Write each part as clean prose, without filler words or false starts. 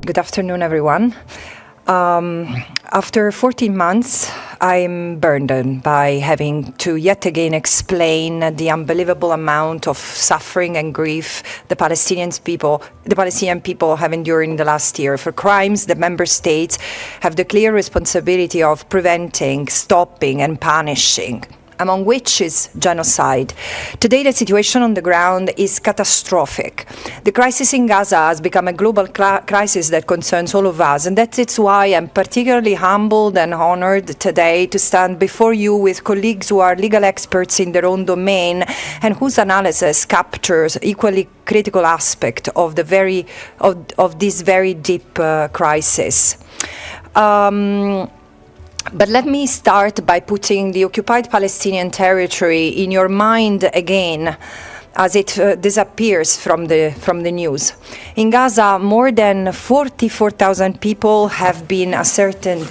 Good afternoon, everyone. After 14 months, I'm burdened by having to yet again explain the unbelievable amount of suffering and grief the Palestinian people have endured in the last year for crimes that member states have the clear responsibility of preventing, stopping, and punishing, among which is genocide. Today, the situation on the ground is catastrophic. The crisis in Gaza has become a global crisis that concerns all of us, and that's why I'm particularly humbled and honored today to stand before you with colleagues who are legal experts in their own domain and whose analysis captures equally critical aspect of this very deep crisis. But let me start by putting the occupied Palestinian territory in your mind again, as it disappears from the news. In Gaza, more than 44,000 people have been ascertained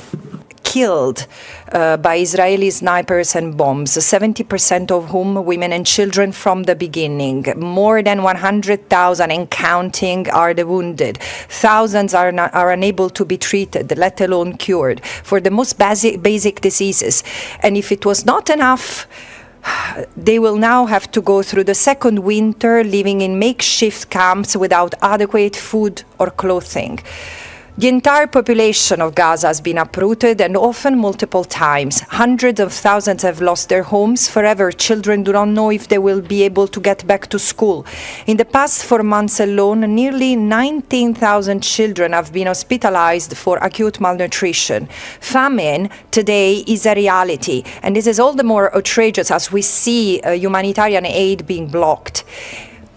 killed by Israeli snipers and bombs, 70% of whom women and children from the beginning. More than 100,000 and counting are the wounded. Thousands are unable to be treated, let alone cured, for the most basic diseases. And if it was not enough, they will now have to go through the second winter living in makeshift camps without adequate food or clothing. The entire population of Gaza has been uprooted, and often multiple times. Hundreds of thousands have lost their homes forever. Children do not know if they will be able to get back to school. In the past 4 months alone, nearly 19,000 children have been hospitalized for acute malnutrition. Famine today is a reality, and this is all the more outrageous as we see humanitarian aid being blocked.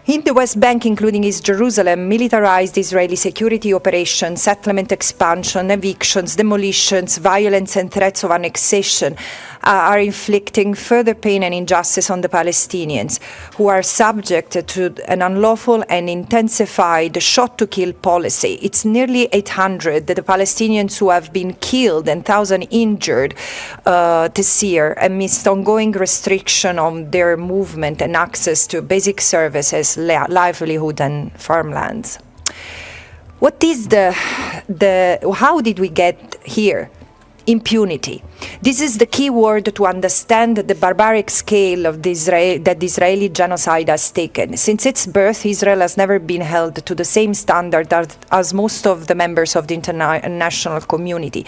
In the West Bank, including East Jerusalem, militarized Israeli security operations, settlement expansion, evictions, demolitions, violence and threats of annexation are inflicting further pain and injustice on the Palestinians, who are subject to an unlawful and intensified shot-to-kill policy. It's nearly 800 the Palestinians who have been killed and 1,000 injured this year amidst ongoing restriction on their movement and access to basic services, livelihood and farmlands. What is how did we get here? Impunity. This is the key word to understand the barbaric scale of that the Israeli genocide has taken. Since its birth, Israel has never been held to the same standard as most of the members of the international community.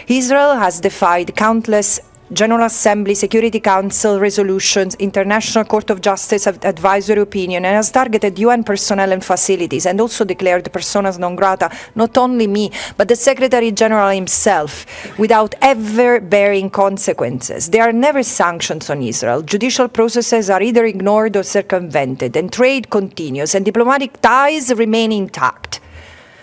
Israel has defied countless General Assembly, Security Council resolutions, International Court of Justice advisory opinion, and has targeted UN personnel and facilities, and also declared personas non grata, not only me, but the Secretary General himself, without ever bearing consequences. There are never sanctions on Israel. Judicial processes are either ignored or circumvented, and trade continues, and diplomatic ties remain intact.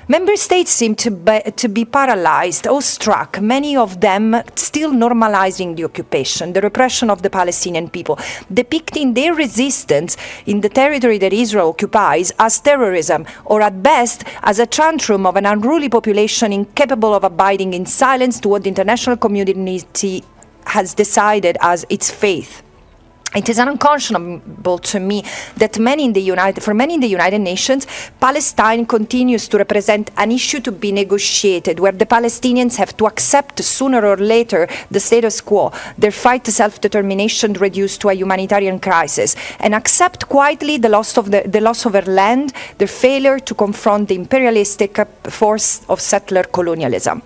Member states seem to be paralyzed, awestruck, many of them still normalizing the occupation, the repression of the Palestinian people, depicting their resistance in the territory that Israel occupies as terrorism, or at best as a tantrum of an unruly population incapable of abiding in silence to what the international community has decided as its fate. It is unconscionable to me that for many in the United Nations, Palestine continues to represent an issue to be negotiated, where the Palestinians have to accept sooner or later the status quo, their fight to self-determination reduced to a humanitarian crisis, and accept quietly the loss of their land, their failure to confront the imperialistic force of settler colonialism.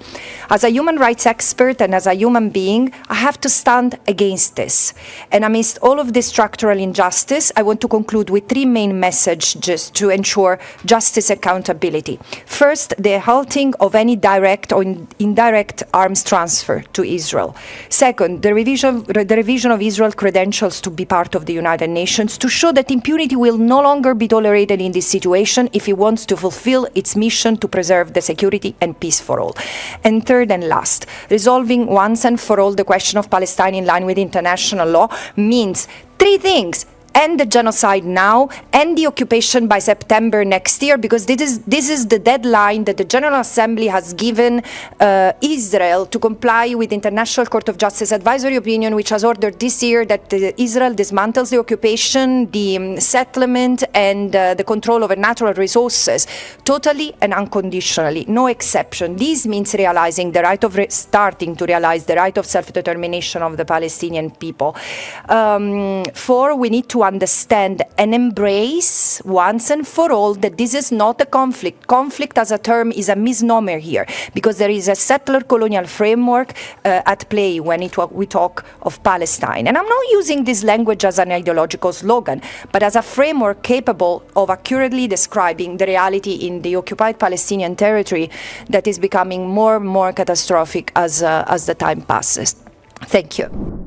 As a human rights expert and as a human being, I have to stand against this. And amidst all of this structural injustice, I want to conclude with 3 main messages to ensure justice accountability. First, the halting of any direct or indirect arms transfer to Israel. Second, the revision of Israel credentials to be part of the United Nations to show that impunity will no longer be tolerated in this situation if it wants to fulfill its mission to preserve the security and peace for all. And third and last, resolving once and for all the question of Palestine in line with international law means 3 things: and the genocide now, and the occupation by September next year, because this is the deadline that the General Assembly has given Israel to comply with the International Court of Justice advisory opinion, which has ordered this year that Israel dismantles the occupation, the settlement, and the control over natural resources, totally and unconditionally, no exception. This means realizing the right of starting to realize the right of self-determination of the Palestinian people. Four, we need to understand and embrace once and for all that this is not a conflict. Conflict as a term is a misnomer here, because there is a settler colonial framework at play when we talk of Palestine. And I'm not using this language as an ideological slogan, but as a framework capable of accurately describing the reality in the occupied Palestinian territory that is becoming more and more catastrophic as the time passes. Thank you.